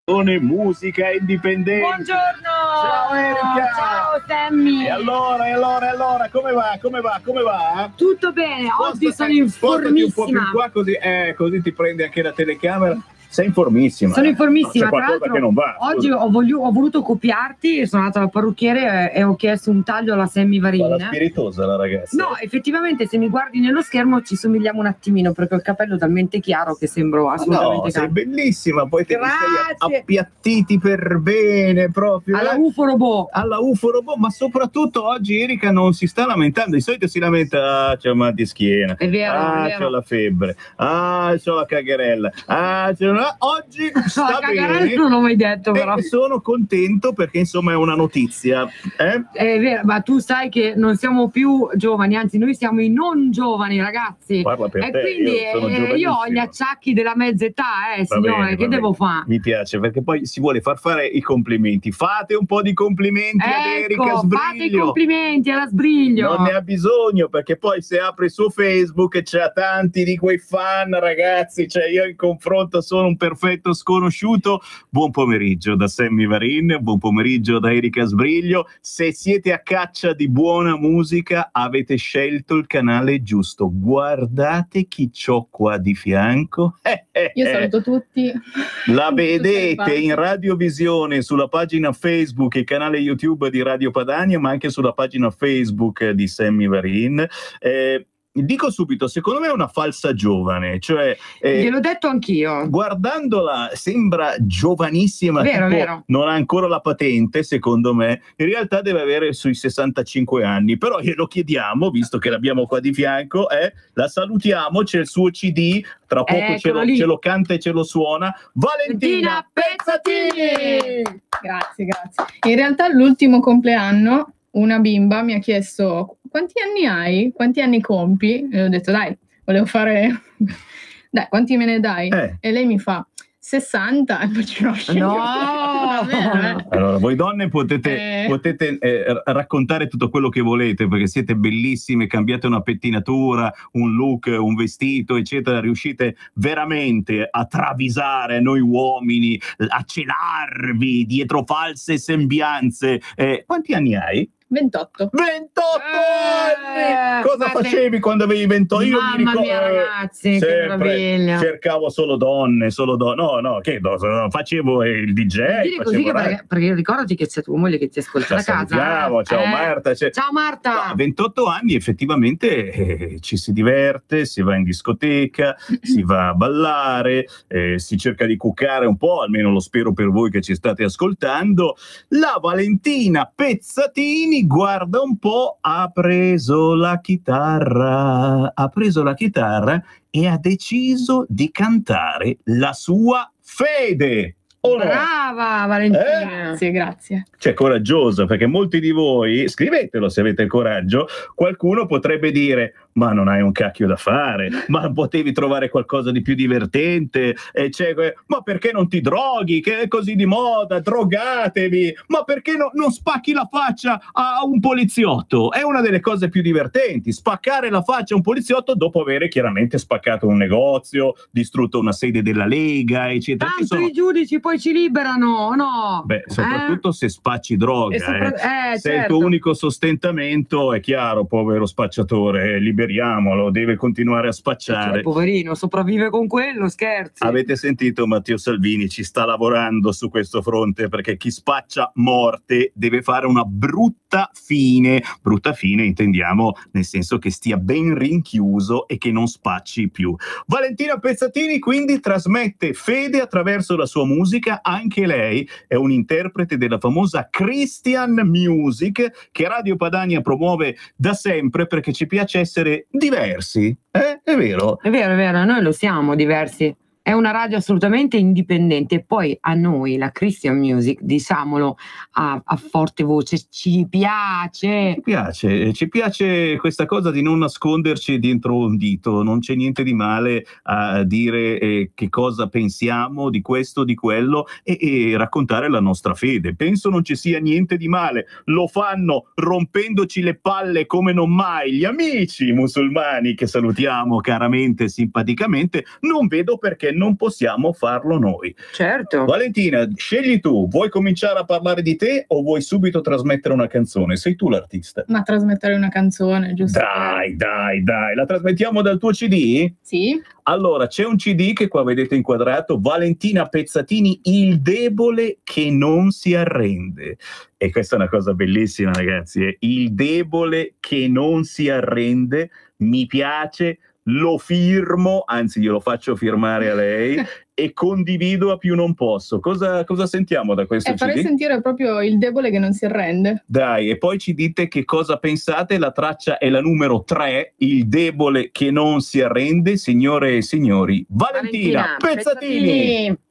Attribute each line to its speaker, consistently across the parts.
Speaker 1: Musica indipendente.
Speaker 2: Buongiorno.
Speaker 1: Ciao Erika.
Speaker 2: Ciao Sammy.
Speaker 1: E allora, come va?
Speaker 2: Tutto bene, oggi sono informissima.
Speaker 1: Un po' più qua così ti prende anche la telecamera. Sei informissima.
Speaker 2: Sono informissima,
Speaker 1: c'è qualcosa
Speaker 2: tra l'altro
Speaker 1: che non va.
Speaker 2: Oggi ho voluto copiarti, sono andata dal parrucchiere e ho chiesto un taglio alla Sammy Varin.
Speaker 1: Ma spiritosa la ragazza.
Speaker 2: No, effettivamente se mi guardi nello schermo ci somigliamo un attimino perché ho il capello talmente chiaro che sembro assolutamente
Speaker 1: sei bellissima, poi te li sei appiattiti per bene proprio.
Speaker 2: Alla UFO Robot.
Speaker 1: Alla UFO Robot, ma soprattutto oggi Erika non si sta lamentando, di solito si lamenta, c'ho mal di schiena,
Speaker 2: è vero.
Speaker 1: c'ho la febbre, c'ho la cagherella, oggi sta bene.
Speaker 2: Non l'ho mai detto, però.
Speaker 1: E sono contento perché insomma è una notizia.
Speaker 2: È vero, ma tu sai che non siamo più giovani, anzi noi siamo i non giovani ragazzi.
Speaker 1: Parla per te,
Speaker 2: quindi io ho gli acciacchi della mezza età, signore, che devo fare?
Speaker 1: Mi piace perché poi si vuole far fare i complimenti. Fate un po' di complimenti ad Erika Sbriglio.
Speaker 2: Fate i complimenti alla Sbriglio.
Speaker 1: Non ne ha bisogno perché poi se apri il suo Facebook c'ha tanti di quei fan, ragazzi, cioè io in confronto sono un perfetto sconosciuto. Buon pomeriggio da Sammy Varin, buon pomeriggio da Erika Sbriglio. Se siete a caccia di buona musica avete scelto il canale giusto. Guardate chi c'ho qua di fianco.
Speaker 3: Io saluto tutti.
Speaker 1: La vedete in radiovisione sulla pagina Facebook e canale YouTube di Radio Padania, ma anche sulla pagina Facebook di Sammy Varin. Dico subito, secondo me è una falsa giovane, cioè
Speaker 2: gliel'ho detto anch'io.
Speaker 1: Guardandola sembra giovanissima,
Speaker 2: vero.
Speaker 1: Non ha ancora la patente, secondo me, in realtà deve avere sui 65 anni, però glielo chiediamo, visto che l'abbiamo qua di fianco, la salutiamo, c'è il suo CD, tra poco ce lo canta e ce lo suona, Valentina Pezzatini!
Speaker 3: Grazie. In realtà l'ultimo compleanno una bimba mi ha chiesto quanti anni hai? Quanti anni compi? E ho detto dai, volevo fare dai, quanti me ne dai? E lei mi fa 60 e faccio
Speaker 2: no.
Speaker 1: Allora voi donne potete raccontare tutto quello che volete perché siete bellissime, cambiate una pettinatura, un look, un vestito eccetera, riuscite veramente a travisare noi uomini, a celarvi dietro false sembianze. Quanti anni hai?
Speaker 3: 28
Speaker 1: anni! Cosa facevi quando avevi 28? Io mi ricordo,
Speaker 2: mia ragazzi, che meraviglia.
Speaker 1: Cercavo solo donne. Facevo il DJ.
Speaker 2: Così perché ricordati che c'è tua moglie che ti ascolta da casa.
Speaker 1: Ciao Marta.
Speaker 2: Ciao Marta.
Speaker 1: A 28 anni effettivamente ci si diverte, si va in discoteca, si va a ballare, si cerca di cuccare un po', almeno lo spero per voi che ci state ascoltando. La Valentina Pezzatini, guarda un po', ha preso la chitarra e ha deciso di cantare la sua fede.
Speaker 2: Brava Valentina.
Speaker 3: Grazie.
Speaker 1: Cioè coraggiosa, perché molti di voi, scrivetelo se avete il coraggio, qualcuno potrebbe dire ma non hai un cacchio da fare, ma potevi trovare qualcosa di più divertente, ma perché non ti droghi, che è così di moda, drogatevi, ma perché non spacchi la faccia a un poliziotto? È una delle cose più divertenti, spaccare la faccia a un poliziotto dopo avere chiaramente spaccato un negozio, distrutto una sede della Lega, eccetera.
Speaker 2: Tanto i giudici poi ci liberano, no?
Speaker 1: Beh, soprattutto se spacci droga, se è il tuo unico sostentamento, è chiaro, povero spacciatore, liberiamolo, deve continuare a spacciare.
Speaker 2: Cioè, poverino, sopravvive con quello, scherzi.
Speaker 1: Avete sentito, Matteo Salvini ci sta lavorando su questo fronte, perché chi spaccia morte deve fare una brutta fine intendiamo nel senso che stia ben rinchiuso e che non spacci più. Valentina Pezzatini quindi trasmette fede attraverso la sua musica, anche lei è un interprete della famosa Christian Music che Radio Padania promuove da sempre perché ci piace essere diversi, è vero?
Speaker 2: È vero, noi lo siamo diversi. È una radio assolutamente indipendente e poi a noi la Christian Music, diciamolo a forte voce, ci piace
Speaker 1: questa cosa di non nasconderci dietro un dito, non c'è niente di male a dire che cosa pensiamo di questo, di quello e raccontare la nostra fede. Penso non ci sia niente di male, lo fanno rompendoci le palle come non mai gli amici musulmani che salutiamo caramente e simpaticamente, non vedo perché non possiamo farlo noi.
Speaker 2: Certo.
Speaker 1: Valentina, scegli tu, vuoi cominciare a parlare di te o vuoi subito trasmettere una canzone? Sei tu l'artista.
Speaker 3: Ma trasmettere una canzone, giusto?
Speaker 1: Dai, la trasmettiamo dal tuo CD?
Speaker 3: Sì.
Speaker 1: Allora, c'è un CD che qua vedete inquadrato, Valentina Pezzatini, Il debole che non si arrende. E questa è una cosa bellissima, ragazzi. Il debole che non si arrende, mi piace, lo firmo, anzi glielo faccio firmare a lei e condivido a più non posso. Cosa sentiamo da questo CD?
Speaker 3: Farei sentire proprio il debole che non si arrende.
Speaker 1: Dai, e poi ci dite che cosa pensate. La traccia è la numero 3, Il debole che non si arrende. Signore e signori, Valentina Pezzatini.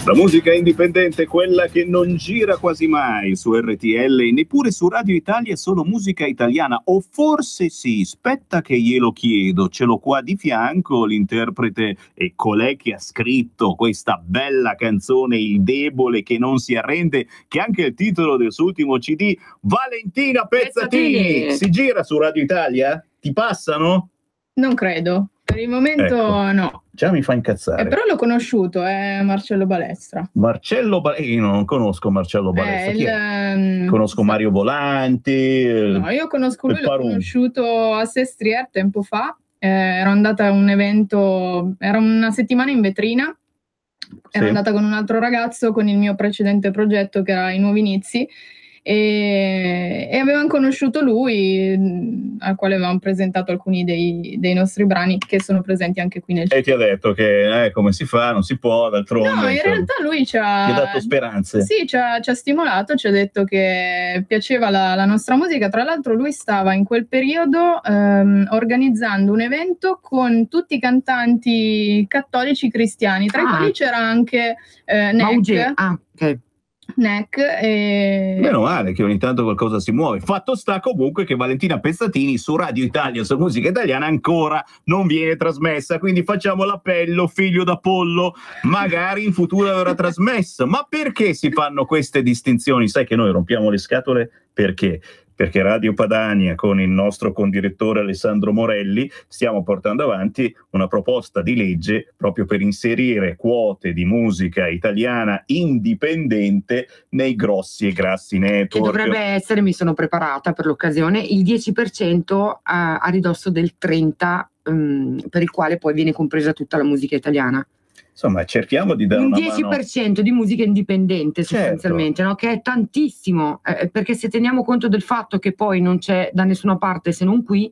Speaker 1: La musica indipendente, quella che non gira quasi mai su RTL e neppure su Radio Italia, è solo musica italiana. O forse sì, aspetta che glielo chiedo. Ce l'ho qua di fianco l'interprete e colei che ha scritto questa bella canzone, Il debole che non si arrende, che è anche il titolo del suo ultimo CD, Valentina Pezzatini. Si gira su Radio Italia? Ti passano?
Speaker 3: Non credo. Per il momento no.
Speaker 1: Già mi fa incazzare.
Speaker 3: Però l'ho conosciuto, è Marcello Balestra.
Speaker 1: Io non conosco Marcello Balestra. Conosco Mario Volanti.
Speaker 3: No, io conosco lui, l'ho conosciuto a Sestriere tempo fa ero andata a un evento, era una settimana in vetrina, ero
Speaker 1: Sì.
Speaker 3: andata con un altro ragazzo con il mio precedente progetto che era I Nuovi Inizi, e avevamo conosciuto lui, al quale avevamo presentato alcuni dei nostri brani che sono presenti anche qui nel
Speaker 1: E ti ha detto che come si fa, non si può, d'altronde.
Speaker 3: No, in
Speaker 1: insomma,
Speaker 3: realtà lui
Speaker 1: ti ha dato speranze.
Speaker 3: Sì, ci ha stimolato, ci ha detto che piaceva la nostra musica. Tra l'altro lui stava in quel periodo organizzando un evento con tutti i cantanti cattolici cristiani, tra i quali c'era anche Neck.
Speaker 2: Ok.
Speaker 3: Neck e...
Speaker 1: Meno male che ogni tanto qualcosa si muove. Fatto sta comunque che Valentina Pezzatini su Radio Italia, su Musica Italiana, ancora non viene trasmessa, quindi facciamo l'appello, figlio d'Apollo, magari in futuro verrà trasmessa. Ma perché si fanno queste distinzioni? Sai che noi rompiamo le scatole? Perché? Perché Radio Padania, con il nostro condirettore Alessandro Morelli, stiamo portando avanti una proposta di legge proprio per inserire quote di musica italiana indipendente nei grossi e grassi network.
Speaker 2: Che dovrebbe essere, mi sono preparata per l'occasione, il 10% a ridosso del 30%, per il quale poi viene compresa tutta la musica italiana.
Speaker 1: Insomma, cerchiamo di dare
Speaker 2: un
Speaker 1: una
Speaker 2: 10% di musica indipendente, sostanzialmente, no? Che è tantissimo, perché se teniamo conto del fatto che poi non c'è da nessuna parte se non qui,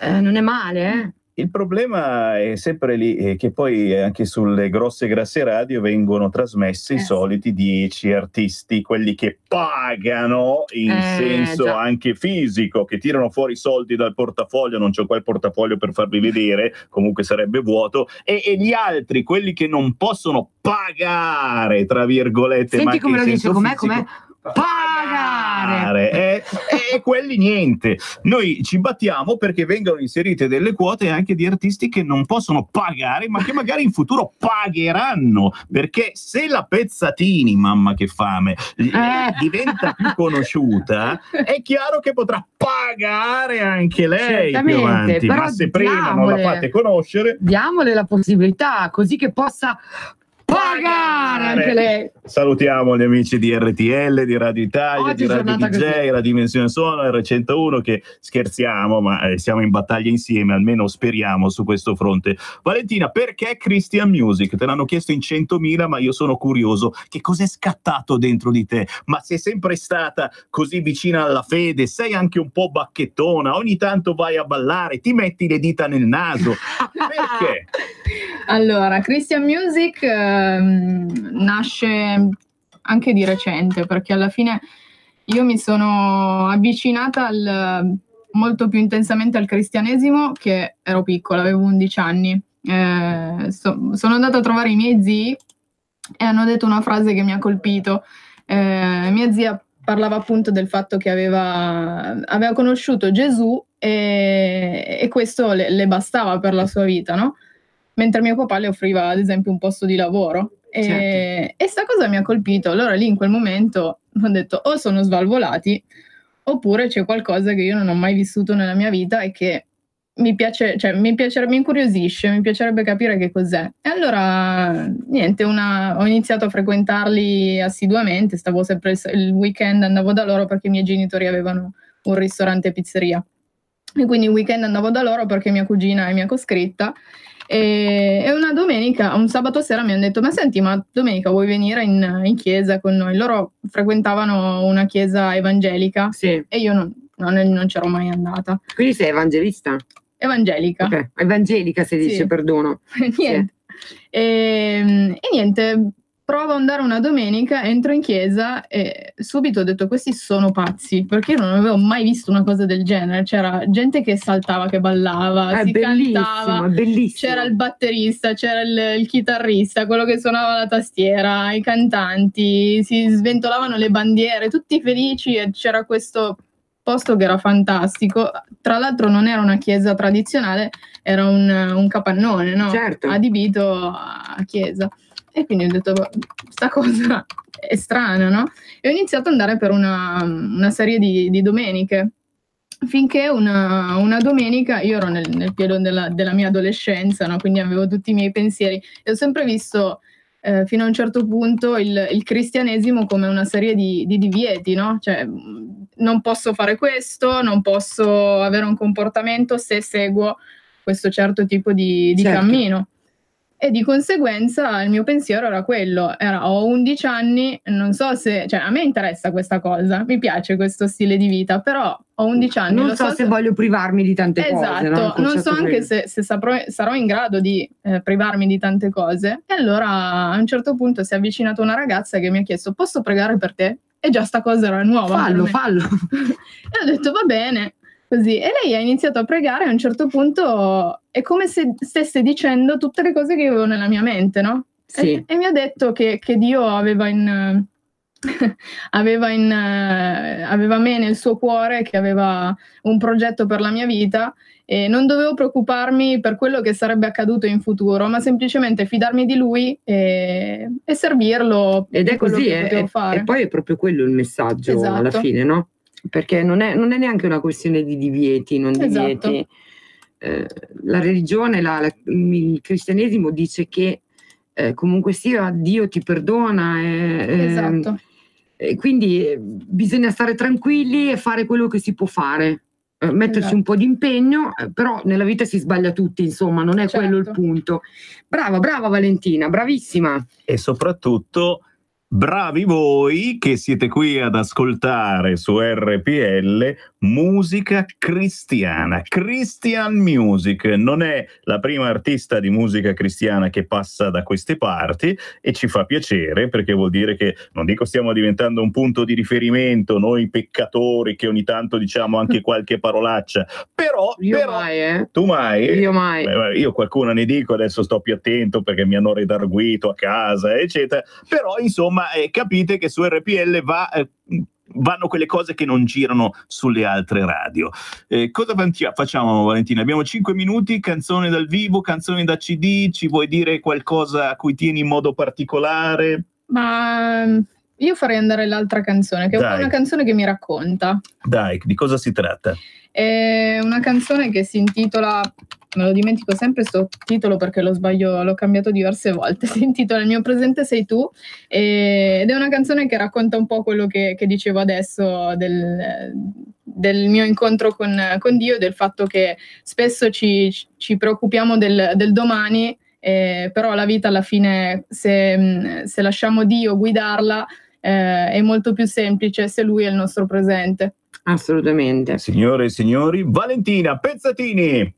Speaker 2: non è male,
Speaker 1: Il problema è sempre lì, che poi anche sulle grosse e grasse radio vengono trasmessi i soliti 10 artisti, quelli che pagano in senso anche fisico, che tirano fuori soldi dal portafoglio, non c'ho qua il portafoglio per farvi vedere, comunque sarebbe vuoto, e gli altri, quelli che non possono pagare, tra virgolette,
Speaker 2: Senti
Speaker 1: ma
Speaker 2: come
Speaker 1: che
Speaker 2: lo
Speaker 1: in
Speaker 2: dice,
Speaker 1: senso
Speaker 2: com'è?
Speaker 1: fisico,
Speaker 2: Pagare!
Speaker 1: E quelli niente. Noi ci battiamo perché vengano inserite delle quote anche di artisti che non possono pagare, ma che magari in futuro pagheranno, perché se la Pezzatini, mamma che fame, diventa più conosciuta, è chiaro che potrà pagare anche lei più avanti,
Speaker 2: però
Speaker 1: ma se prima non la fate conoscere,
Speaker 2: diamole la possibilità così che possa pagare anche lei.
Speaker 1: Salutiamo gli amici di RTL, di Radio Italia,
Speaker 2: Oggi
Speaker 1: di Radio DJ,
Speaker 2: così.
Speaker 1: la Dimensione Suono, R101, che scherziamo, ma siamo in battaglia insieme, almeno speriamo su questo fronte. Valentina, perché Christian Music? Te l'hanno chiesto in 100.000, ma io sono curioso. Che cos'è scattato dentro di te? Ma sei sempre stata così vicina alla fede? Sei anche un po' bacchettona? Ogni tanto vai a ballare? Ti metti le dita nel naso? Perché?
Speaker 3: Allora, Christian Music nasce anche di recente, perché alla fine io mi sono avvicinata molto più intensamente al cristianesimo che ero piccola, avevo 11 anni. Sono andata a trovare i miei zii e hanno detto una frase che mi ha colpito. Mia zia parlava appunto del fatto che aveva conosciuto Gesù e questo le bastava per la sua vita, no? Mentre mio papà le offriva ad esempio un posto di lavoro. E sta cosa mi ha colpito. Allora lì in quel momento ho detto o sono svalvolati oppure c'è qualcosa che io non ho mai vissuto nella mia vita e che mi piace, cioè mi incuriosisce, mi piacerebbe capire che cos'è. E allora niente, ho iniziato a frequentarli assiduamente, stavo sempre il weekend, andavo da loro perché i miei genitori avevano un ristorante e pizzeria. E quindi il weekend andavo da loro perché mia cugina è mia coscritta. E una domenica, un sabato sera mi hanno detto: ma senti, ma domenica vuoi venire in chiesa con noi? Loro frequentavano una chiesa evangelica e io non c'ero mai andata.
Speaker 2: Quindi sei evangelista?
Speaker 3: Evangelica.
Speaker 2: Okay. Evangelica si dice, perdono.
Speaker 3: Niente. E niente, provo ad andare una domenica, entro in chiesa e subito ho detto: questi sono pazzi, perché io non avevo mai visto una cosa del genere. C'era gente che saltava, che ballava, si cantava,
Speaker 2: bellissimo.
Speaker 3: c'era il batterista, c'era il chitarrista, quello che suonava la tastiera, i cantanti, si sventolavano le bandiere, tutti felici, e c'era questo posto che era fantastico. Tra l'altro non era una chiesa tradizionale, era un capannone, no? Adibito a chiesa. E quindi ho detto: sta cosa è strana, no? E ho iniziato ad andare per una serie di domeniche, finché una domenica, io ero nel periodo della mia adolescenza, no? Quindi avevo tutti i miei pensieri e ho sempre visto fino a un certo punto il cristianesimo come una serie di divieti, no? Cioè non posso fare questo, non posso avere un comportamento se seguo questo certo tipo di
Speaker 2: Certo.
Speaker 3: cammino. E di conseguenza il mio pensiero era quello, ho 11 anni, non so se, cioè a me interessa questa cosa, mi piace questo stile di vita, però ho 11 anni,
Speaker 2: Non
Speaker 3: lo
Speaker 2: so se voglio privarmi di tante cose, no? Il
Speaker 3: esatto, non
Speaker 2: concetto
Speaker 3: so
Speaker 2: è
Speaker 3: anche
Speaker 2: quello.
Speaker 3: se sarò in grado di privarmi di tante cose. E allora a un certo punto si è avvicinata una ragazza che mi ha chiesto: posso pregare per te? E già sta cosa era nuova per me.
Speaker 2: Fallo.
Speaker 3: E ho detto va bene, così. E lei ha iniziato a pregare e a un certo punto è come se stesse dicendo tutte le cose che io avevo nella mia mente, no?
Speaker 2: Sì.
Speaker 3: E mi ha detto che Dio aveva me nel suo cuore, che aveva un progetto per la mia vita e non dovevo preoccuparmi per quello che sarebbe accaduto in futuro, ma semplicemente fidarmi di lui e servirlo
Speaker 2: Ed
Speaker 3: in
Speaker 2: è
Speaker 3: quello
Speaker 2: così,
Speaker 3: che potevo fare.
Speaker 2: e poi è proprio quello il messaggio alla
Speaker 3: Esatto.
Speaker 2: fine, no? Perché non è neanche una questione di divieti, non
Speaker 3: Esatto.
Speaker 2: divieti. La religione, il cristianesimo dice che comunque sia Dio ti perdona
Speaker 3: Esatto.
Speaker 2: e quindi bisogna stare tranquilli e fare quello che si può fare. Metterci
Speaker 3: Esatto.
Speaker 2: un po' di impegno, però nella vita si sbaglia tutti, insomma, non è quello il
Speaker 3: Certo.
Speaker 2: punto. Brava Valentina, bravissima.
Speaker 1: E soprattutto bravi voi che siete qui ad ascoltare su RPL musica cristiana. Christian Music non è la prima artista di musica cristiana che passa da queste parti e ci fa piacere, perché vuol dire che, non dico stiamo diventando un punto di riferimento noi peccatori che ogni tanto diciamo anche qualche parolaccia, però
Speaker 2: Mai,
Speaker 1: tu mai?
Speaker 2: Io mai.
Speaker 1: Io qualcuno ne dico, adesso sto più attento perché mi hanno redarguito a casa, eccetera. Però, insomma, capite che su RPL vanno quelle cose che non girano sulle altre radio. Cosa facciamo, Valentina? Abbiamo 5 minuti, canzone dal vivo, canzoni da CD, ci vuoi dire qualcosa a cui tieni in modo particolare?
Speaker 3: Ma io farei andare l'altra canzone, che è una canzone che mi racconta.
Speaker 1: Dai, di cosa si tratta?
Speaker 3: È una canzone che si intitola, me lo dimentico sempre sto titolo perché l'ho cambiato diverse volte, si intitola Il mio presente sei tu, ed è una canzone che racconta un po' quello che dicevo adesso del mio incontro con Dio, del fatto che spesso ci preoccupiamo del domani, però la vita alla fine, se lasciamo Dio guidarla, è molto più semplice se Lui è il nostro presente.
Speaker 2: Assolutamente.
Speaker 1: Signore e signori, Valentina Pezzatini!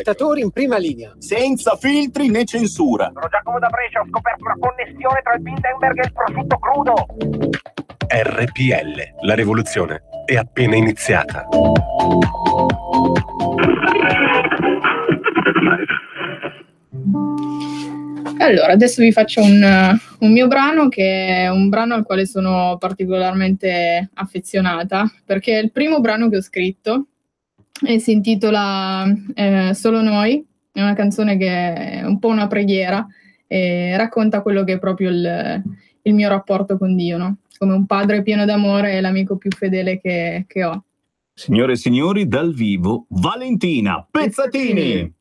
Speaker 4: spettatori in prima linea.
Speaker 1: Senza filtri né censura.
Speaker 5: Sono Giacomo da Brescia, ho scoperto una connessione tra il Bilderberg e il prosciutto crudo.
Speaker 6: RPL, la rivoluzione è appena iniziata.
Speaker 3: Allora, adesso vi faccio un mio brano, che è un brano al quale sono particolarmente affezionata, perché è il primo brano che ho scritto e si intitola Solo Noi. È una canzone che è un po' una preghiera e racconta quello che è proprio il mio rapporto con Dio, no? Come un padre pieno d'amore e l'amico più fedele che ho.
Speaker 1: Signore e signori, dal vivo, Valentina Pezzatini.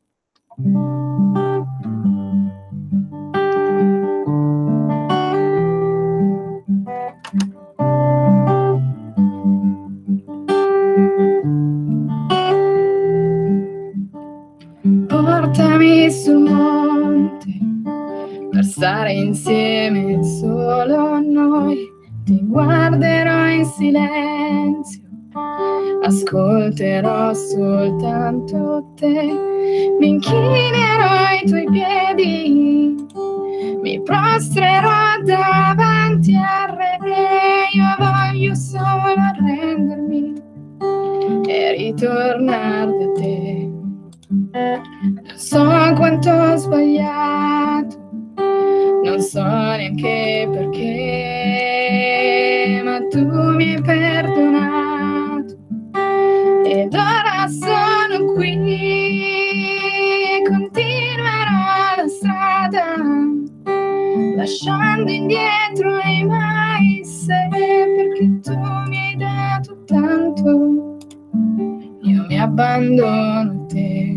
Speaker 3: Portami sul monte per stare insieme solo noi. Ti guarderò in silenzio, ascolterò soltanto te. Mi inchinerò ai tuoi piedi, mi prostrerò davanti al Re. Io voglio solo arrendermi e ritornare da te. Non so quanto ho sbagliato, non so neanche perché, ma tu mi hai perdonato ed ora sono qui. Continuerò la strada lasciando indietro i mai se, perché tu mi hai dato tanto, io mi abbandono a te.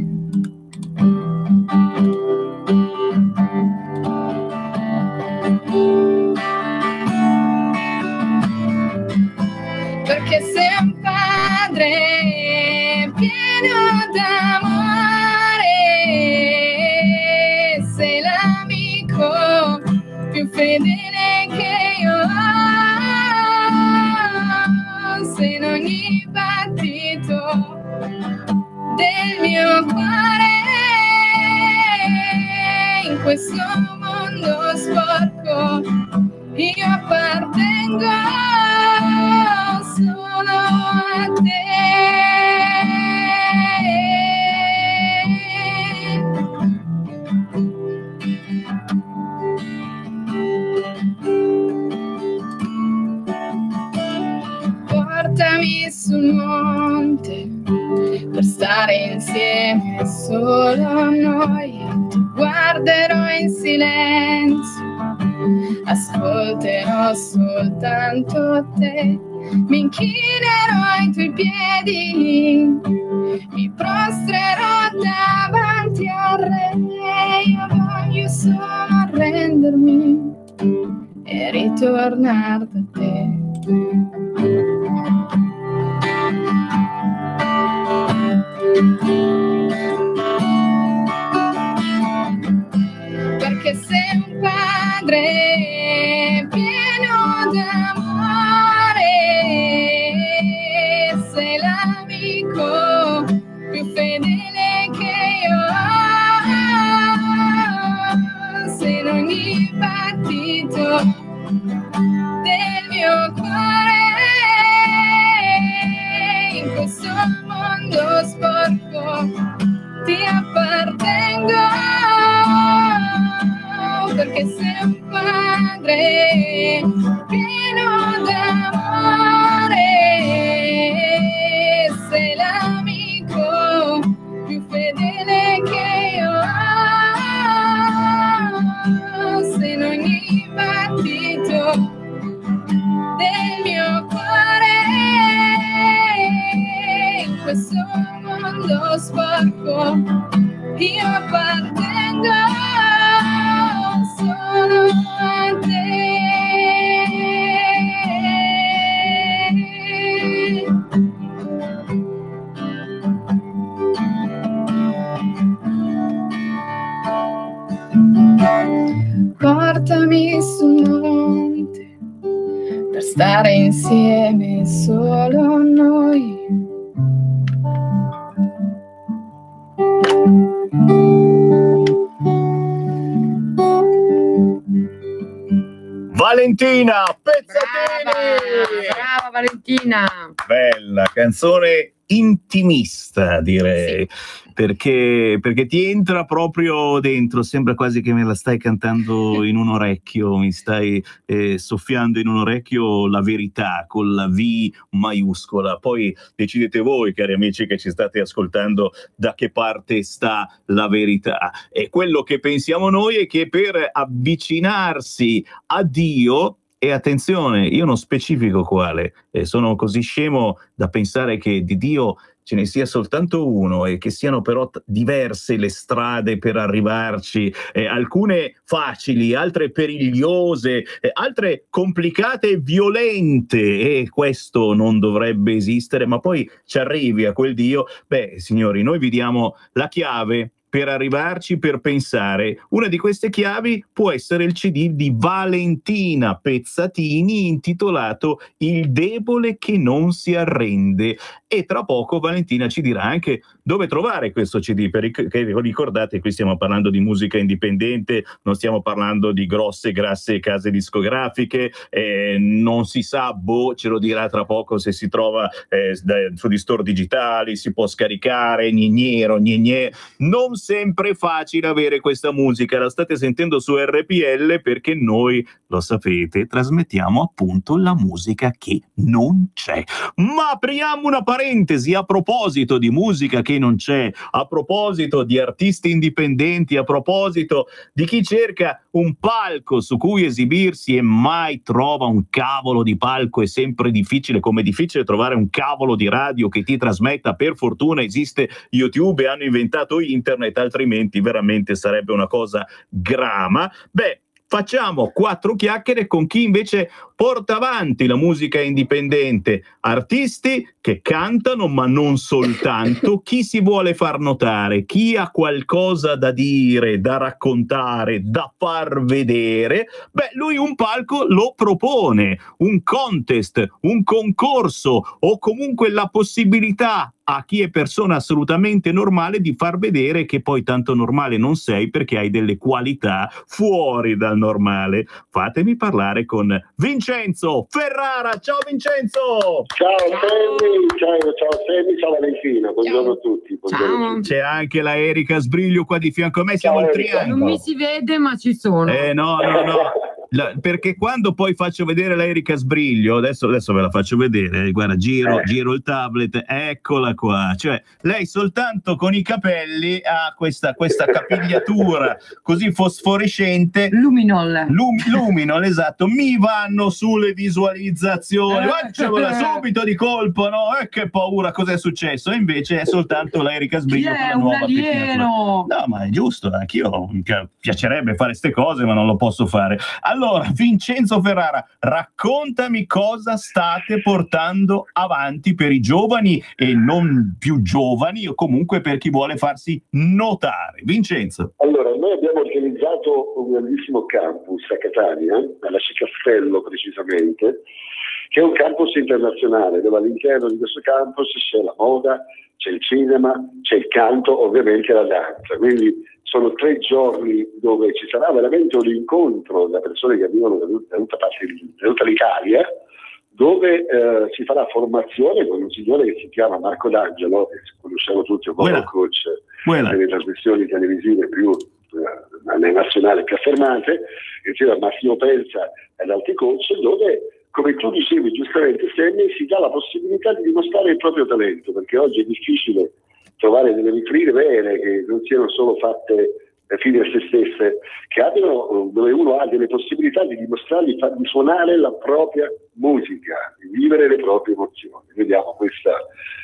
Speaker 3: Perché sei un padre pieno d'amore, sei l'amico più fedele che io ho, sei in ogni battito del mio cuore, in questo mondo sporco io appartengo solo a te. Portami sul monte per stare insieme solo noi. Ti guarderò in silenzio, ascolterò soltanto te. Mi inchinerò ai tuoi piedi, mi prostrerò davanti al Re. Io voglio solo arrendermi e ritornare da te. Perché sei un padre pieno d'amore, sei l'amico più fedele che io ho, sei in ogni battito del mio cuore, in questo mondo sporco ti appartengo, perché sei un padre pieno d'amore, sei l'amico più fedele che io ho, sei in ogni battito del mio cuore, in questo mondo sporco io appartengo solo a te. Portami sul monte per stare insieme solo noi.
Speaker 1: Valentina Pezzatini!
Speaker 2: Brava Valentina!
Speaker 1: Bella canzone intimista, direi, perché ti entra proprio dentro, sembra quasi che me la stai cantando in un orecchio, mi stai soffiando in un orecchio la verità con la V maiuscola. Poi decidete voi, cari amici che ci state ascoltando, da che parte sta la verità. E quello che pensiamo noi è che per avvicinarsi a Dio, e attenzione, io non specifico quale, sono così scemo da pensare che di Dio ce ne sia soltanto uno e che siano però diverse le strade per arrivarci, alcune facili, altre perigliose, altre complicate e violente, e questo non dovrebbe esistere, ma poi ci arrivi a quel Dio. Beh, signori, noi vi diamo la chiave per arrivarci, per pensare. Una di queste chiavi può essere il CD di Valentina Pezzatini intitolato Il debole che non si arrende, e tra poco Valentina ci dirà anche dove trovare questo CD, perché ricordate, qui stiamo parlando di musica indipendente, non stiamo parlando di grosse, grasse case discografiche, non si sa, ce lo dirà tra poco, se si trova sugli store digitali, si può scaricare, non sempre è facile avere questa musica. La state sentendo su RPL perché noi, lo sapete, trasmettiamo appunto la musica che non c'è. Ma apriamo una parentesi a proposito di musica che non c'è, a proposito di artisti indipendenti, a proposito di chi cerca un palco su cui esibirsi e mai trova un cavolo di palco. È sempre difficile, come è difficile trovare un cavolo di radio che ti trasmetta. Per fortuna esiste YouTube e hanno inventato internet, altrimenti veramente sarebbe una cosa grama. Beh, facciamo 4 chiacchiere con chi invece porta avanti la musica indipendente, artisti che cantano ma non soltanto, chi si vuole far notare, chi ha qualcosa da dire, da raccontare, da far vedere. Beh, lui un palco lo propone, un contest, un concorso, o comunque la possibilità a chi è persona assolutamente normale di far vedere che poi tanto normale non sei, perché hai delle qualità fuori dal normale. Fatemi parlare con Vincenzo Ferrara. Ciao Vincenzo!
Speaker 4: Ciao Sammy, ciao Sammy, ciao Valentina, buongiorno a tutti. Buongiorno a tutti.
Speaker 1: C'è anche la Erika Sbriglio qua di fianco a me, siamo il triangolo.
Speaker 2: Non mi si vede, ma ci sono.
Speaker 1: No. Perché quando poi faccio vedere la Erika Sbriglio, adesso ve la faccio vedere, guarda, giro il tablet, eccola qua, cioè lei soltanto con i capelli ha questa capigliatura così fosforescente, luminol, esatto, mi vanno sulle visualizzazioni, facciamola subito di colpo, no? Che paura, cos'è successo? E invece è soltanto la Erika Sbriglio con la nuova pettinatura. No, ma è giusto, anch'io piacerebbe fare ste cose, ma non lo posso fare. Allora, Vincenzo Ferrara, raccontami cosa state portando avanti per i giovani e non più giovani, o comunque per chi vuole farsi notare. Vincenzo.
Speaker 4: Allora, noi abbiamo organizzato un grandissimo campus a Catania, alla Cicastello precisamente, che è un campus internazionale, dove all'interno di questo campus c'è la moda, c'è il cinema, c'è il canto, ovviamente la danza. Quindi sono 3 giorni dove ci sarà veramente un incontro da persone che arrivano da tutta l'Italia, dove si farà formazione con un signore che si chiama Marco D'Angelo, che conosciamo tutti come coach nelle trasmissioni televisive più nazionali più affermate, insieme a Massimo Penza ed altri coach, dove, come tu dicevi giustamente, Sammy, si dà la possibilità di dimostrare il proprio talento, perché oggi è difficile trovare delle vetrine vere che non siano solo fatte fine a se stesse, che abbiano, dove uno ha delle possibilità di dimostrare, di suonare la propria musica, di vivere le proprie emozioni. Vediamo questa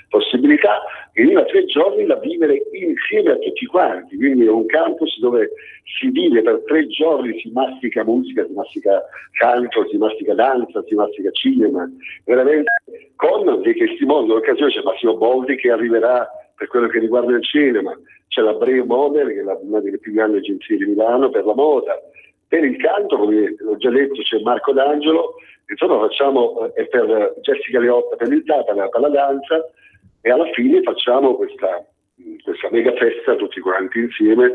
Speaker 4: possibilità e io a 3 giorni la vivere insieme a tutti quanti, quindi è un campus dove si vive per 3 giorni, si mastica musica, si mastica canto, si mastica danza, si mastica cinema, veramente con dei testimoni. Nell'occasione c'è Massimo Boldi che arriverà per quello che riguarda il cinema, c'è la Breo Model, che è una delle più grandi agenzie di Milano per la moda. Per il canto, come ho già detto, c'è Marco D'Angelo, insomma facciamo, e per Jessica Leotta per il tap, per la danza, e alla fine facciamo questa mega festa tutti quanti insieme,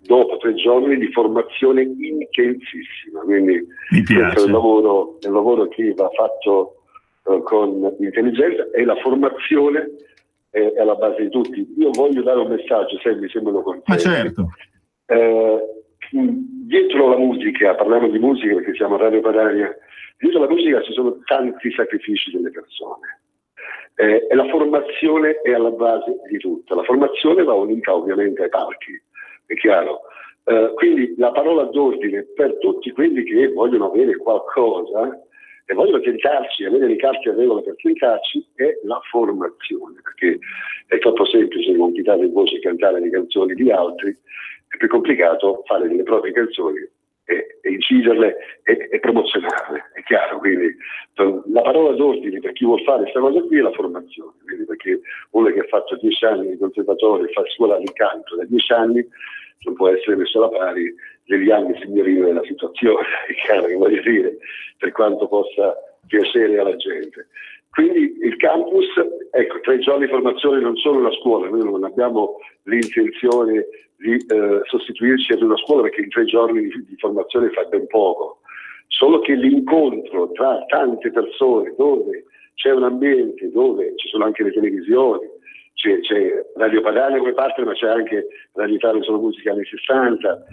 Speaker 4: dopo 3 giorni di formazione intensissima. Quindi
Speaker 1: Mi piace.
Speaker 4: questo è il lavoro che va fatto con intelligenza, e la formazione è alla base di tutti. Io voglio dare un messaggio, se mi sembrano contenti.
Speaker 1: Ma certo.
Speaker 4: Dietro la musica, parliamo di musica perché siamo a Radio Padania, dietro la musica ci sono tanti sacrifici delle persone, e la formazione è alla base di tutto. La formazione va unita ovviamente ai palchi, è chiaro. Quindi la parola d'ordine per tutti quelli che vogliono avere qualcosa e vogliono tentarci, avere le carte a regola per tentarci, è la formazione, perché è troppo semplice montare in voce e cantare le canzoni di altri, è più complicato fare delle proprie canzoni e inciderle e promozionarle, è chiaro. Quindi la parola d'ordine per chi vuol fare questa cosa qui è la formazione. Quindi perché uno che ha fatto 10 anni di conservatorio e fa scuola di canto da 10 anni non può essere messo alla pari degli anni signorino della situazione, è chiaro che voglio dire, per quanto possa piacere alla gente. Quindi il campus, ecco, 3 giorni di formazione non sono una scuola, noi non abbiamo l'intenzione di sostituirci ad una scuola, perché in 3 giorni di formazione fa ben poco, solo che l'incontro tra tante persone, dove c'è un ambiente, dove ci sono anche le televisioni, c'è Radio Padania come parte, ma c'è anche Radio Italia Solo Musica anni 60,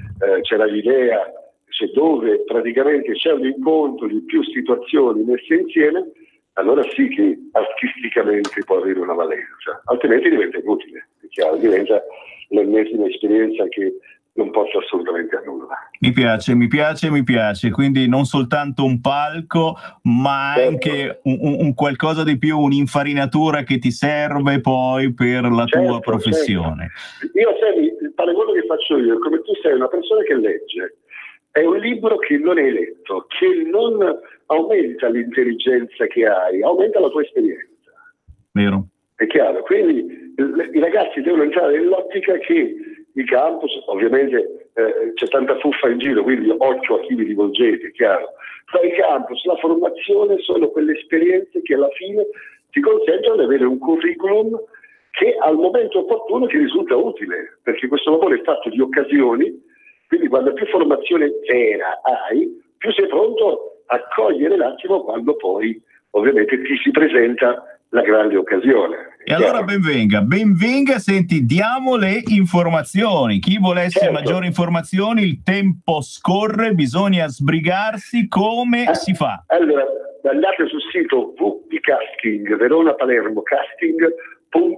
Speaker 4: c'è Radio Idea, c'è dove praticamente c'è un incontro di più situazioni messe insieme, allora sì che artisticamente può avere una valenza, altrimenti diventa inutile, è chiaro, diventa l'ennesima esperienza che non porta assolutamente a nulla.
Speaker 1: Mi piace, quindi non soltanto un palco, ma anche un qualcosa di più, un'infarinatura che ti serve poi per la tua professione.
Speaker 4: Certo. Io, Sammy, il paragone che faccio io è come tu sei una persona che legge, è un libro che non hai letto, che non aumenta l'intelligenza che hai, aumenta la tua esperienza.
Speaker 1: Vero.
Speaker 4: È chiaro, quindi i ragazzi devono entrare nell'ottica che i campus, ovviamente c'è tanta fuffa in giro, quindi occhio a chi vi rivolgete, è chiaro. Tra i campus, la formazione sono quelle esperienze che alla fine ti consentono di avere un curriculum che al momento opportuno ti risulta utile, perché questo lavoro è fatto di occasioni, quindi quando più formazione vera hai, più sei pronto a cogliere l'attimo quando poi ovviamente ti si presenta la grande occasione.
Speaker 1: E allora benvenga, senti, diamo le informazioni. Chi volesse maggiori informazioni, il tempo scorre, bisogna sbrigarsi, come si fa?
Speaker 4: Allora, andate sul sito www.casting, Verona Palermo casting.tv.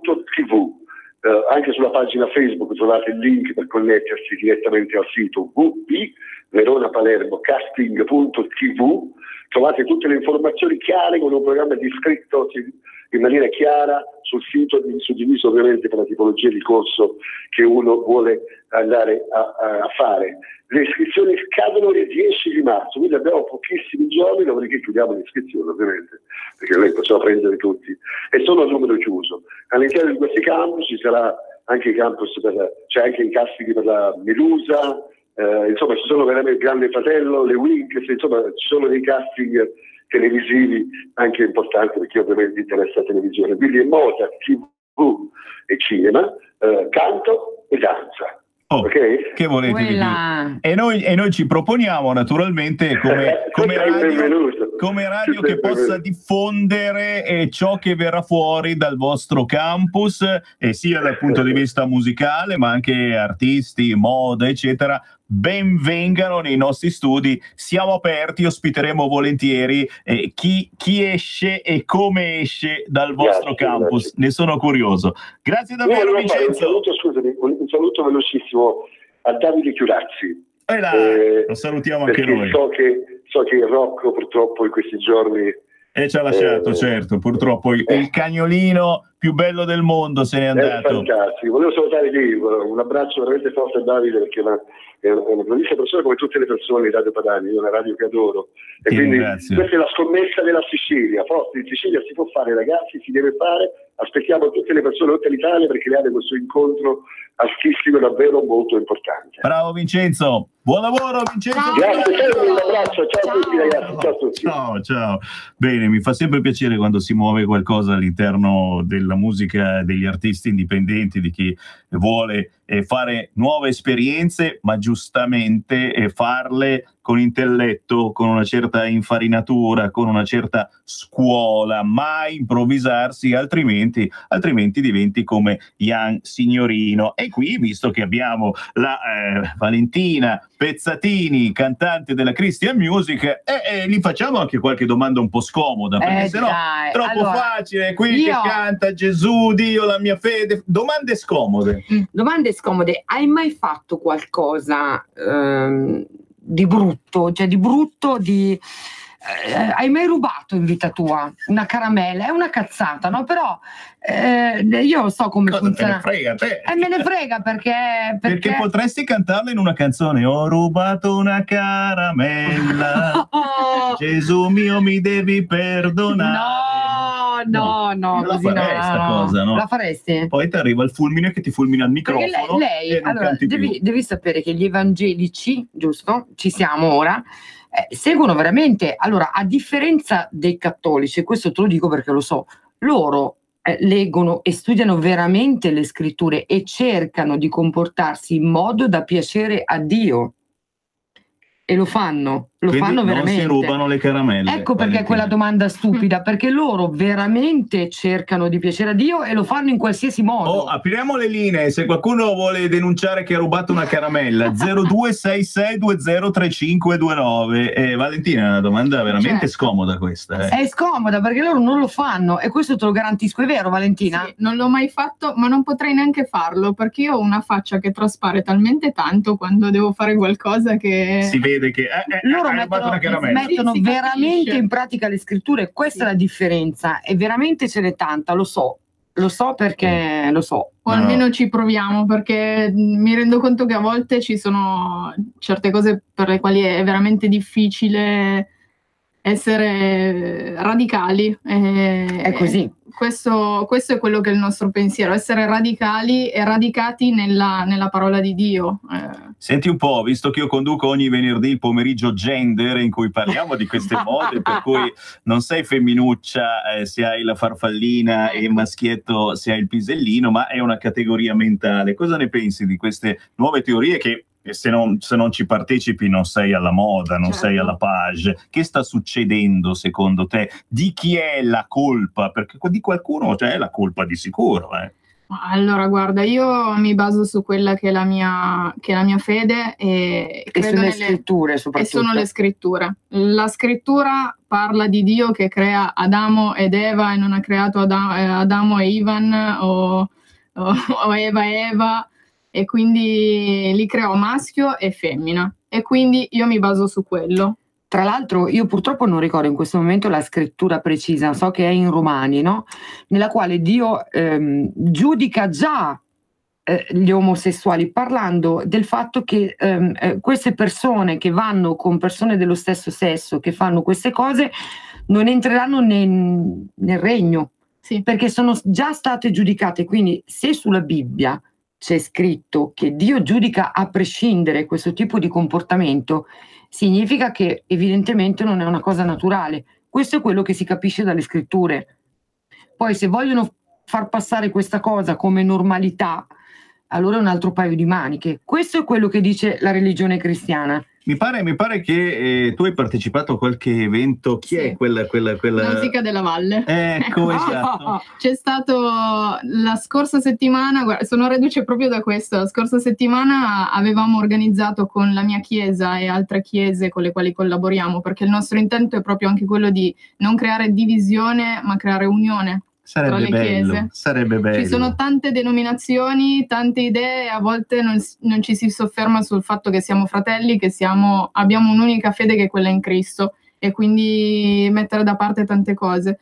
Speaker 4: Anche sulla pagina Facebook trovate il link per connettersi direttamente al sito Verona Palermo casting.tv. Trovate tutte le informazioni chiare con un programma descritto in maniera chiara sul sito, suddiviso ovviamente per la tipologia di corso che uno vuole andare a fare. Le iscrizioni scadono il 10 di marzo, quindi abbiamo pochissimi giorni, dopodiché chiudiamo le iscrizioni ovviamente, perché noi possiamo prendere tutti, e sono a numero chiuso. All'interno di questi campus ci sarà anche i campus c'è anche i casting per la Medusa, insomma ci sono veramente il Grande Fratello, le Winx, insomma ci sono dei casting televisivi anche importanti, perché ovviamente interessa la televisione, quindi è Mozart, TV e cinema, canto e danza. Okay?
Speaker 1: Che volete di più? E noi ci proponiamo naturalmente come radio che possa diffondere ciò che verrà fuori dal vostro campus, sia dal punto di vista musicale ma anche artisti, moda eccetera. Benvengano nei nostri studi, siamo aperti, ospiteremo volentieri chi esce e come esce dal vostro campus. Ne sono curioso. Grazie davvero, Vincenzo.
Speaker 4: Un saluto velocissimo a Davide Chiurazzi.
Speaker 1: Lo salutiamo anche noi.
Speaker 4: So che Rocco purtroppo in questi giorni
Speaker 1: ci ha lasciato, certo, purtroppo il cagnolino più bello del mondo se n'è andato.
Speaker 4: Fantastico, volevo salutare lì, un abbraccio veramente forte a Davide, perché è una bravissima persona come tutte le persone di Radio Padania, io una radio che adoro, e quindi questa è la scommessa della Sicilia. Forse in Sicilia si può fare, ragazzi, si deve fare, aspettiamo tutte le persone, tutta l'Italia, per creare questo incontro artistico davvero molto importante.
Speaker 1: Bravo Vincenzo, buon lavoro Vincenzo.
Speaker 4: Grazie, un abbraccio, ciao a tutti ragazzi, ciao a tutti.
Speaker 1: Ciao. Bene, mi fa sempre piacere quando si muove qualcosa all'interno della musica degli artisti indipendenti, di chi vuole fare nuove esperienze, ma giustamente farle con intelletto, con una certa infarinatura, con una certa scuola, mai improvvisarsi, altrimenti diventi come Ian Signorino. E qui, visto che abbiamo la Valentina Pezzatini, cantante della Christian Music, gli facciamo anche qualche domanda un po' scomoda, perché sennò
Speaker 2: dai.
Speaker 1: troppo
Speaker 2: Allora,
Speaker 1: facile, qui che canta Gesù, Dio, la mia fede. Domande scomode.
Speaker 2: Domande scomode. Hai mai fatto qualcosa di brutto? Cioè hai mai rubato in vita tua una caramella? È una cazzata, no? Però io so come funziona.
Speaker 1: Te ne frega te?
Speaker 2: Me ne frega perché
Speaker 1: potresti cantarla in una canzone. Ho rubato una caramella, Gesù mio mi devi perdonare.
Speaker 2: No,
Speaker 1: la
Speaker 2: così
Speaker 1: farei sta cosa, no?
Speaker 2: La faresti?
Speaker 1: Poi ti arriva il fulmine che ti fulmina il
Speaker 2: Perché
Speaker 1: microfono e non
Speaker 2: allora,
Speaker 1: canti più.
Speaker 2: devi sapere che gli evangelici, giusto? Ci siamo ora. Seguono veramente, allora, a differenza dei cattolici, questo te lo dico perché lo so, loro leggono e studiano veramente le scritture e cercano di comportarsi in modo da piacere a Dio. E lo fanno
Speaker 1: Quindi
Speaker 2: veramente.
Speaker 1: Non si rubano le caramelle.
Speaker 2: Ecco perché è quella domanda stupida, perché loro veramente cercano di piacere a Dio e lo fanno in qualsiasi modo.
Speaker 1: Apriamo le linee, se qualcuno vuole denunciare che ha rubato una caramella, 0266203529. Valentina, è una domanda veramente scomoda questa.
Speaker 2: È scomoda perché loro non lo fanno e questo te lo garantisco, è vero Valentina?
Speaker 3: Sì, non l'ho mai fatto, ma non potrei neanche farlo perché io ho una faccia che traspare talmente tanto quando devo fare qualcosa che...
Speaker 1: Si vede che
Speaker 2: loro mettono
Speaker 3: si
Speaker 2: veramente
Speaker 3: capisce.
Speaker 2: in pratica le scritture, questa è la differenza e veramente ce n'è tanta, lo so perché lo so.
Speaker 3: O almeno ci proviamo, perché mi rendo conto che a volte ci sono certe cose per le quali è veramente difficile essere radicali.
Speaker 2: È così.
Speaker 3: Questo è quello che è il nostro pensiero, essere radicali e radicati nella parola di Dio.
Speaker 1: Senti un po', visto che io conduco ogni venerdì il pomeriggio gender in cui parliamo di queste mode, per cui non sei femminuccia se hai la farfallina e maschietto se hai il pisellino, ma è una categoria mentale. Cosa ne pensi di queste nuove teorie che se non ci partecipi non sei alla moda, non sei alla page? Che sta succedendo secondo te? Di chi è la colpa? Perché di qualcuno c'è la colpa di sicuro.
Speaker 3: Allora, guarda, io mi baso su quella che è la mia fede e credo
Speaker 2: sulle scritture soprattutto.
Speaker 3: E sono le scritture. La scrittura parla di Dio che crea Adamo ed Eva e non ha creato Adamo e Ivan o Eva e Eva, e quindi li creò maschio e femmina e quindi io mi baso su quello.
Speaker 2: Tra l'altro io purtroppo non ricordo in questo momento la scrittura precisa, so che è in Romani, no? Nella quale Dio giudica già gli omosessuali, parlando del fatto che queste persone che vanno con persone dello stesso sesso, che fanno queste cose, non entreranno nel regno,
Speaker 3: sì,
Speaker 2: perché sono già state giudicate. Quindi se sulla Bibbia c'è scritto che Dio giudica a prescindere questo tipo di comportamento, significa che evidentemente non è una cosa naturale. Questo è quello che si capisce dalle scritture. Poi se vogliono far passare questa cosa come normalità, allora è un altro paio di maniche. Questo è quello che dice la religione cristiana.
Speaker 1: Mi pare che tu hai partecipato a qualche evento. Chi è quella?
Speaker 3: Musica della Valle.
Speaker 1: Ecco, esatto.
Speaker 3: C'è stato la scorsa settimana, guarda, sono reduce proprio da questo. La scorsa settimana avevamo organizzato con la mia chiesa e altre chiese con le quali collaboriamo, perché il nostro intento è proprio anche quello di non creare divisione, ma creare unione.
Speaker 1: Sarebbe bello.
Speaker 3: Ci sono tante denominazioni, tante idee, a volte non ci si sofferma sul fatto che siamo fratelli, che abbiamo un'unica fede che è quella in Cristo, e quindi mettere da parte tante cose.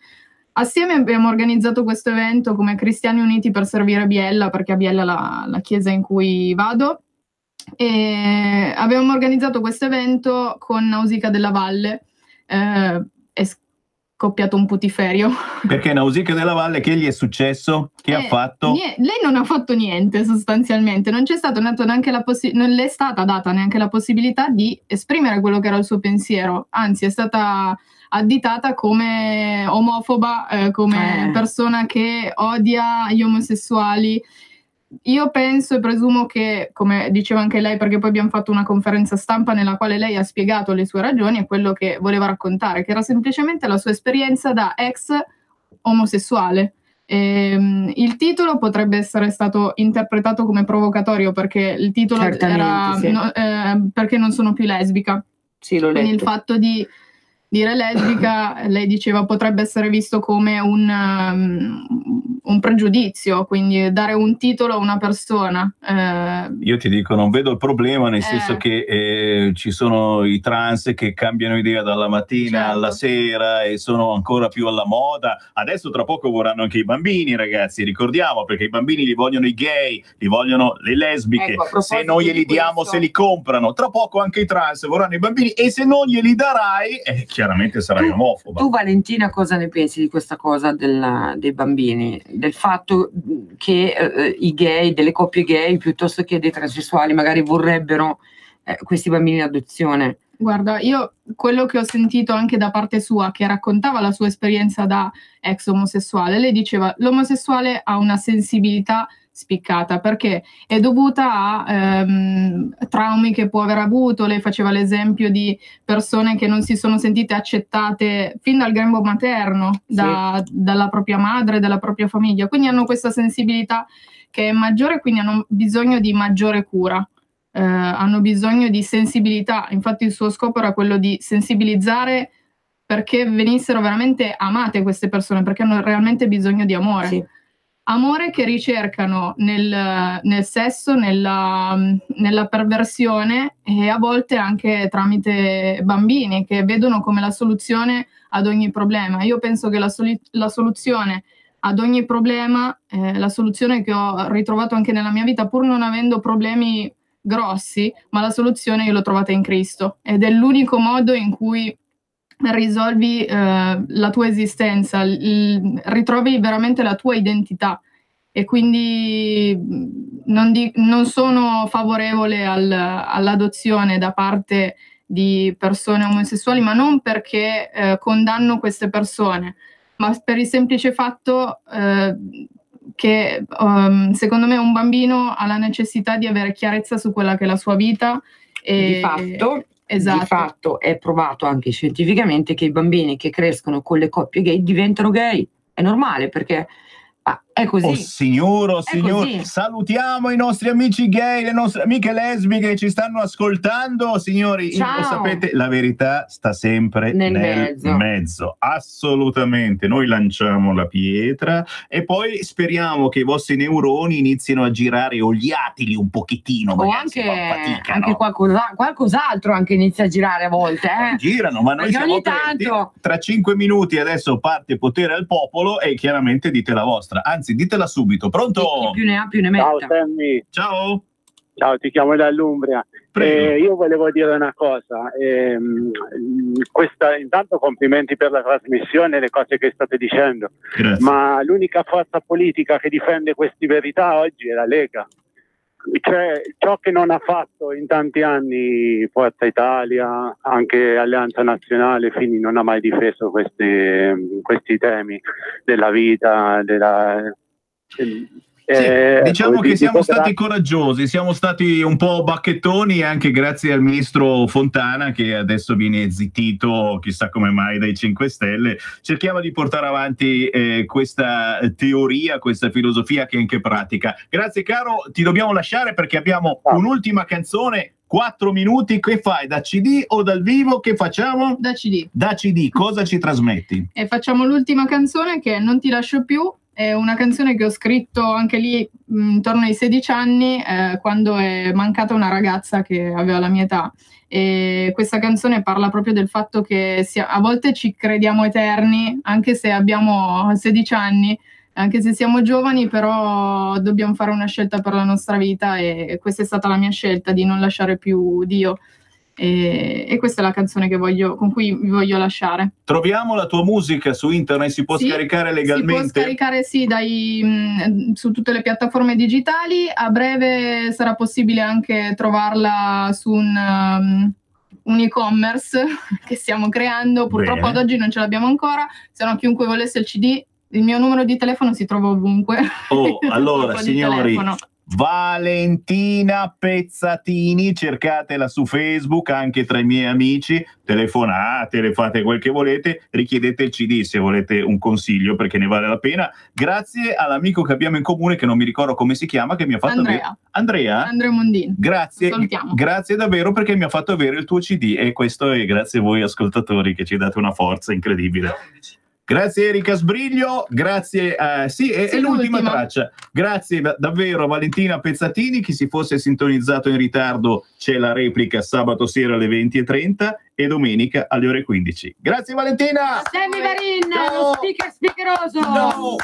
Speaker 3: Assieme abbiamo organizzato questo evento come Cristiani Uniti per servire Biella, perché a Biella la chiesa in cui vado, e abbiamo organizzato questo evento con Nausicaa della Valle. È scoppiato un putiferio.
Speaker 1: Perché Nausicaa della Valle, che gli è successo? Che ha fatto?
Speaker 3: Lei non ha fatto niente sostanzialmente, non le è stata data neanche la possibilità di esprimere quello che era il suo pensiero, anzi è stata additata come omofoba, come persona che odia gli omosessuali. io penso e presumo che, come diceva anche lei, perché poi abbiamo fatto una conferenza stampa nella quale lei ha spiegato le sue ragioni e quello che voleva raccontare, che era semplicemente la sua esperienza da ex omosessuale. Il titolo potrebbe essere stato interpretato come provocatorio, perché il titolo era
Speaker 2: Certamente, sì.
Speaker 3: perché non sono più lesbica.
Speaker 2: Sì, l'ho
Speaker 3: Quindi il
Speaker 2: letto.
Speaker 3: fatto di dire lesbica, lei diceva, potrebbe essere visto come un pregiudizio, quindi dare un titolo a una persona.
Speaker 1: Io ti dico, non vedo il problema, nel senso che ci sono i trans che cambiano idea dalla mattina
Speaker 3: Certo.
Speaker 1: alla sera e sono ancora più alla moda. Adesso tra poco vorranno anche i bambini, ragazzi, ricordiamo, perché i bambini li vogliono i gay, li vogliono le lesbiche.
Speaker 2: Ecco, a proposito
Speaker 1: se non glieli
Speaker 2: di
Speaker 1: diamo,
Speaker 2: questo-
Speaker 1: se li comprano. Tra poco anche i trans vorranno i bambini, e se non glieli darai, chiaramente sarai omofoba.
Speaker 2: Tu, Valentina, cosa ne pensi di questa cosa dei bambini? Del fatto che i gay, delle coppie gay, piuttosto che dei transessuali, magari vorrebbero questi bambini in adozione?
Speaker 3: Guarda, io quello che ho sentito anche da parte sua, che raccontava la sua esperienza da ex omosessuale, lei diceva l'omosessuale ha una sensibilità spiccata perché è dovuta a traumi che può aver avuto. Lei faceva l'esempio di persone che non si sono sentite accettate fin dal grembo materno dalla propria madre, dalla propria famiglia, quindi hanno questa sensibilità che è maggiore, quindi hanno bisogno di maggiore cura. Hanno bisogno di sensibilità, infatti il suo scopo era quello di sensibilizzare perché venissero veramente amate queste persone, perché hanno realmente bisogno di amore.
Speaker 2: Sì.
Speaker 3: Amore che ricercano nel sesso, nella perversione, e a volte anche tramite bambini che vedono come la soluzione ad ogni problema. Io penso che la soluzione ad ogni problema, la soluzione che ho ritrovato anche nella mia vita, pur non avendo problemi grossi, ma la soluzione io l'ho trovata in Cristo, ed è l'unico modo in cui risolvi la tua esistenza, ritrovi veramente la tua identità. E quindi non sono favorevole all'adozione da parte di persone omosessuali, ma non perché condanno queste persone, ma per il semplice fatto che secondo me un bambino ha la necessità di avere chiarezza su quella che è la sua vita.
Speaker 2: Di fatto è provato anche scientificamente che i bambini che crescono con le coppie gay diventano gay. È normale, perché è così.
Speaker 1: Oh signor,
Speaker 2: così.
Speaker 1: salutiamo i nostri amici gay, le nostre amiche lesbiche che ci stanno ascoltando. Signori,
Speaker 2: Ciao.
Speaker 1: lo sapete, la verità sta sempre nel mezzo. Assolutamente. Noi lanciamo la pietra e poi speriamo che i vostri neuroni inizino a girare oliatili un pochettino.
Speaker 2: O anche qualcos'altro anche inizia a girare a volte.
Speaker 1: Girano, ma noi
Speaker 2: perché
Speaker 1: siamo
Speaker 2: ogni tanto...
Speaker 1: Tra 5 minuti adesso parte Potere al Popolo e chiaramente dite la vostra. Anzi, ditela subito. Pronto?
Speaker 2: Chi più ne ha più ne metta.
Speaker 7: Ciao Sammy.
Speaker 1: Ciao.
Speaker 7: Ciao, ti chiamo dall'Umbria. Io volevo dire una cosa. Intanto complimenti per la trasmissione e le cose che state dicendo.
Speaker 1: Grazie.
Speaker 7: Ma l'unica forza politica che difende queste verità oggi è la Lega. Cioè, ciò che non ha fatto in tanti anni Forza Italia, anche Alleanza Nazionale, Fini non ha mai difeso questi temi della vita,
Speaker 1: diciamo che siamo stati coraggiosi, siamo stati un po' bacchettoni, anche grazie al ministro Fontana, che adesso viene zittito chissà come mai dai 5 Stelle. Cerchiamo di portare avanti questa teoria, questa filosofia che è anche pratica. Grazie caro, ti dobbiamo lasciare perché abbiamo un'ultima canzone. 4 minuti, che fai? Da CD o dal vivo? Che facciamo?
Speaker 3: Da CD.
Speaker 1: Da CD, cosa ci trasmetti?
Speaker 3: E facciamo l'ultima canzone, che è Non ti lascio più. È una canzone che ho scritto anche lì intorno ai 16 anni, quando è mancata una ragazza che aveva la mia età. E questa canzone parla proprio del fatto che a volte ci crediamo eterni, anche se abbiamo 16 anni, anche se siamo giovani, però dobbiamo fare una scelta per la nostra vita, e questa è stata la mia scelta, di non lasciare più Dio. E questa è la canzone con cui vi voglio lasciare.
Speaker 1: Troviamo la tua musica su internet, si può scaricare legalmente? Si può
Speaker 3: scaricare su tutte le piattaforme digitali. A breve sarà possibile anche trovarla su un e-commerce che stiamo creando. Purtroppo ad oggi non ce l'abbiamo ancora, se no chiunque volesse il CD, il mio numero di telefono si trova ovunque.
Speaker 1: Allora signori, Valentina Pezzatini, cercatela su Facebook, anche tra i miei amici, telefonate, le fate quel che volete, richiedete il CD se volete un consiglio, perché ne vale la pena. Grazie all'amico che abbiamo in comune, che non mi ricordo come si chiama, che mi ha fatto Andrea
Speaker 3: Mondini.
Speaker 1: Grazie, grazie davvero, perché mi ha fatto avere il tuo CD, e questo è grazie a voi ascoltatori che ci date una forza incredibile. Grazie Erika Sbriglio, grazie, sì, è l'ultima traccia. Grazie davvero a Valentina Pezzatini. Chi si fosse sintonizzato in ritardo, c'è la replica sabato sera alle 20:30 e domenica alle ore 15. Grazie Valentina!
Speaker 2: Sammy Varin, lo speaker speakeroso!
Speaker 1: No.